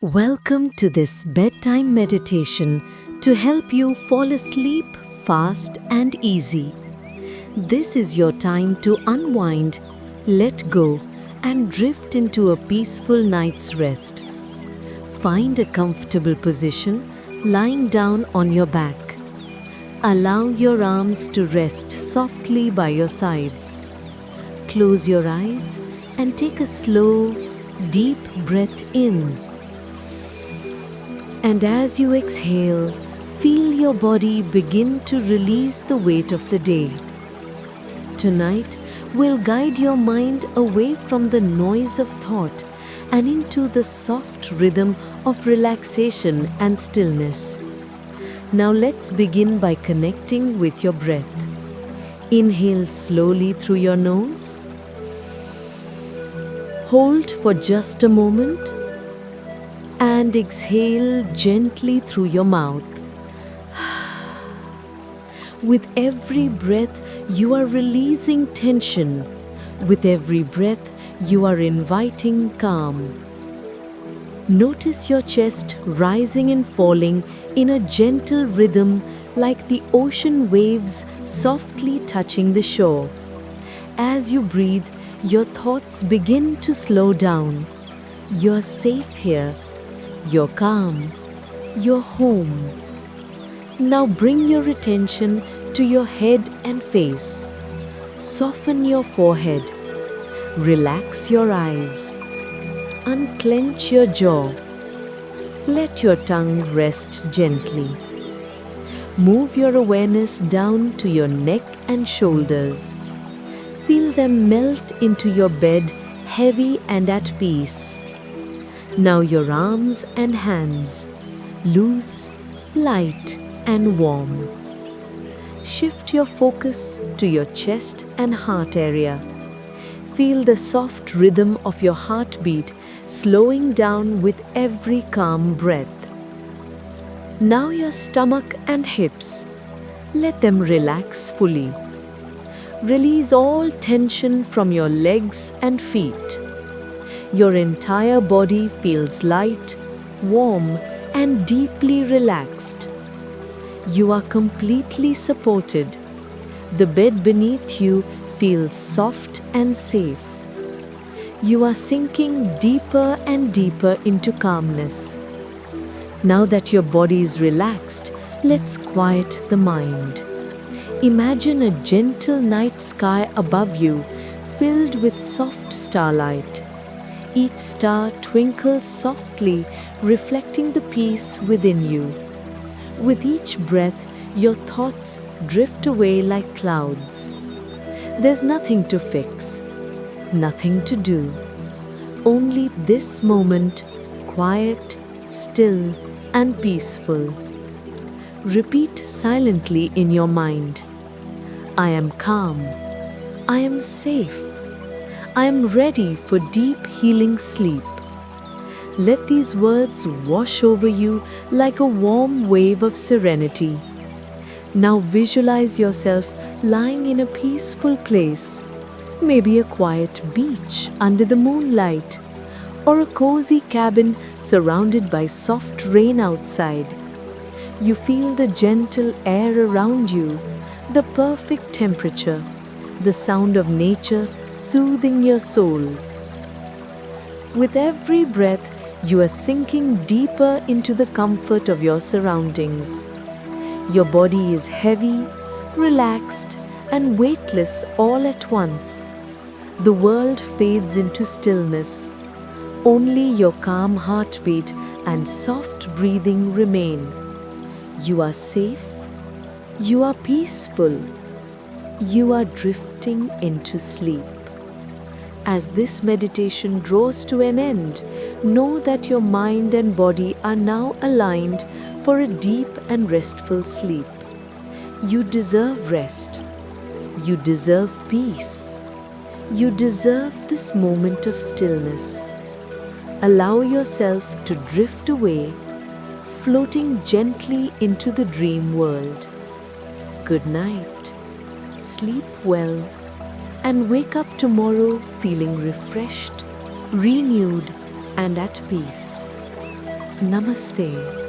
Welcome to this bedtime meditation to help you fall asleep fast and easy. This is your time to unwind, let go, and drift into a peaceful night's rest. Find a comfortable position, lying down on your back. Allow your arms to rest softly by your sides. Close your eyes and take a slow, deep breath in. And as you exhale, feel your body begin to release the weight of the day. Tonight, we'll guide your mind away from the noise of thought and into the soft rhythm of relaxation and stillness. Now let's begin by connecting with your breath. Inhale slowly through your nose. Hold for just a moment. And exhale gently through your mouth. With every breath, you are releasing tension. With every breath, you are inviting calm. Notice your chest rising and falling in a gentle rhythm like the ocean waves softly touching the shore. As you breathe, your thoughts begin to slow down. You're safe here. You're calm. You're home. Now bring your attention to your head and face. Soften your forehead. Relax your eyes. Unclench your jaw. Let your tongue rest gently. Move your awareness down to your neck and shoulders. Feel them melt into your bed, heavy and at peace. Now your arms and hands, loose, light and warm. Shift your focus to your chest and heart area. Feel the soft rhythm of your heartbeat slowing down with every calm breath. Now your stomach and hips, let them relax fully. Release all tension from your legs and feet. Your entire body feels light, warm, and deeply relaxed. You are completely supported. The bed beneath you feels soft and safe. You are sinking deeper and deeper into calmness. Now that your body is relaxed, let's quiet the mind. Imagine a gentle night sky above you, filled with soft starlight. Each star twinkles softly, reflecting the peace within you. With each breath, your thoughts drift away like clouds. There's nothing to fix, nothing to do. Only this moment, quiet, still, and peaceful. Repeat silently in your mind. I am calm. I am safe. I am ready for deep healing sleep. Let these words wash over you like a warm wave of serenity. Now visualize yourself lying in a peaceful place, maybe a quiet beach under the moonlight, or a cozy cabin surrounded by soft rain outside. You feel the gentle air around you, the perfect temperature, the sound of nature soothing your soul. With every breath, you are sinking deeper into the comfort of your surroundings. Your body is heavy, relaxed, and weightless all at once. The world fades into stillness. Only your calm heartbeat and soft breathing remain. You are safe. You are peaceful. You are drifting into sleep. As this meditation draws to an end, know that your mind and body are now aligned for a deep and restful sleep. You deserve rest. You deserve peace. You deserve this moment of stillness. Allow yourself to drift away, floating gently into the dream world. Good night. Sleep well and wake up tomorrow feeling refreshed, renewed, and at peace. Namaste.